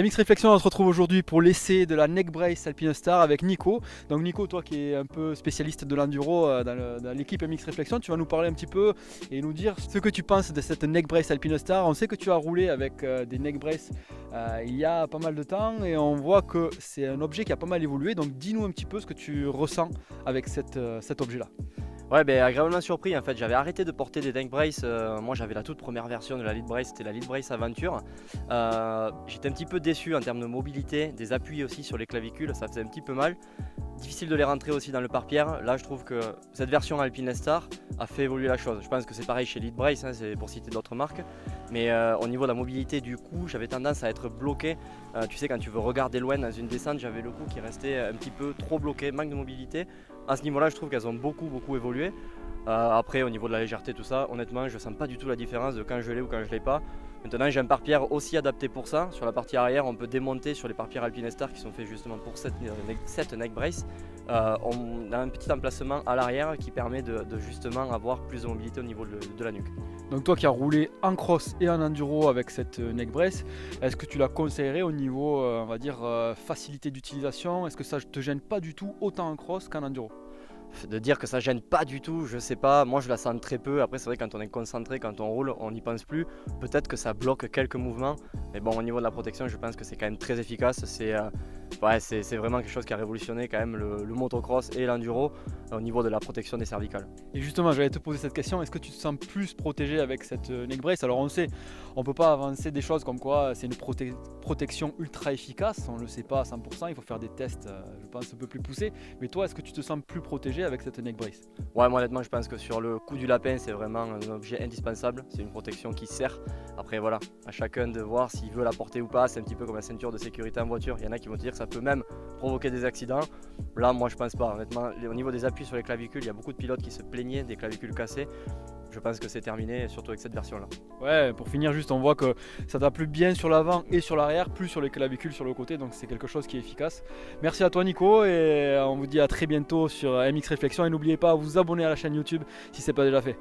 MX Réflexion, on se retrouve aujourd'hui pour l'essai de la Neck Brace Alpinestar avec Nico. Donc Nico, toi qui es un peu spécialiste de l'enduro dans l'équipe MX Réflexion, tu vas nous parler un petit peu et nous dire ce que tu penses de cette Neck Brace Alpinestar. On sait que tu as roulé avec des Neck Brace il y a pas mal de temps et on voit que c'est un objet qui a pas mal évolué. Donc dis-nous un petit peu ce que tu ressens avec cet objet-là. Ouais, agréablement surpris en fait. J'avais arrêté de porter des Neck Brace. Moi, j'avais la toute première version de la Lead Brace, c'était la Lead Brace Aventure. J'étais un petit peu déçu en termes de mobilité, des appuis aussi sur les clavicules, ça faisait un petit peu mal. Difficile de les rentrer aussi dans le pare-pierre. Là, je trouve que cette version Alpinestar a fait évoluer la chose. Je pense que c'est pareil chez Lead Brace, hein, c'est pour citer d'autres marques. Mais au niveau de la mobilité du cou, j'avais tendance à être bloqué. Tu sais, quand tu veux regarder loin dans une descente, j'avais le cou qui restait un petit peu trop bloqué, manque de mobilité. À ce niveau-là, je trouve qu'elles ont beaucoup évolué. Après, au niveau de la légèreté, tout ça, honnêtement, je ne sens pas du tout la différence de quand je l'ai ou quand je ne l'ai pas. Maintenant, j'ai un pare-pierre aussi adapté pour ça. Sur la partie arrière, on peut démonter sur les pare-pierres Alpinestar qui sont faits justement pour cette neck brace. On a un petit emplacement à l'arrière qui permet de justement avoir plus de mobilité au niveau de la nuque. Donc toi qui as roulé en cross et en enduro avec cette neck brace, est-ce que tu la conseillerais au niveau on va dire facilité d'utilisation? Est-ce que ça ne te gêne pas du tout autant en cross qu'en enduro? De dire que ça gêne pas du tout, je sais pas, moi je la sens très peu. Après c'est vrai, quand on est concentré, quand on roule, on n'y pense plus. Peut-être que ça bloque quelques mouvements, mais bon, au niveau de la protection, je pense que c'est quand même très efficace. C'est vraiment quelque chose qui a révolutionné quand même le motocross et l'enduro au niveau de la protection des cervicales. Et justement, j'allais te poser cette question, est-ce que tu te sens plus protégé avec cette neck brace? Alors on sait, on peut pas avancer des choses comme quoi c'est une protection ultra efficace, on ne le sait pas à 100%, il faut faire des tests je pense un peu plus poussés. Mais toi, est-ce que tu te sens plus protégé avec cette neck brace? Ouais, moi honnêtement, je pense que sur le coup du lapin, c'est vraiment un objet indispensable. C'est une protection qui sert. Après voilà, à chacun de voir s'il veut la porter ou pas. C'est un petit peu comme la ceinture de sécurité en voiture. Il y en a qui vont te dire que ça peut même provoquer des accidents. Là, moi je pense pas. Honnêtement, au niveau des appuis sur les clavicules, il y a beaucoup de pilotes qui se plaignaient des clavicules cassées. Je pense que c'est terminé, surtout avec cette version-là. Ouais, pour finir juste, on voit que ça tape plus bien sur l'avant et sur l'arrière, plus sur les clavicules sur le côté, donc c'est quelque chose qui est efficace. Merci à toi Nico et on vous dit à très bientôt sur MX Réflexion et n'oubliez pas à vous abonner à la chaîne YouTube si ce n'est pas déjà fait.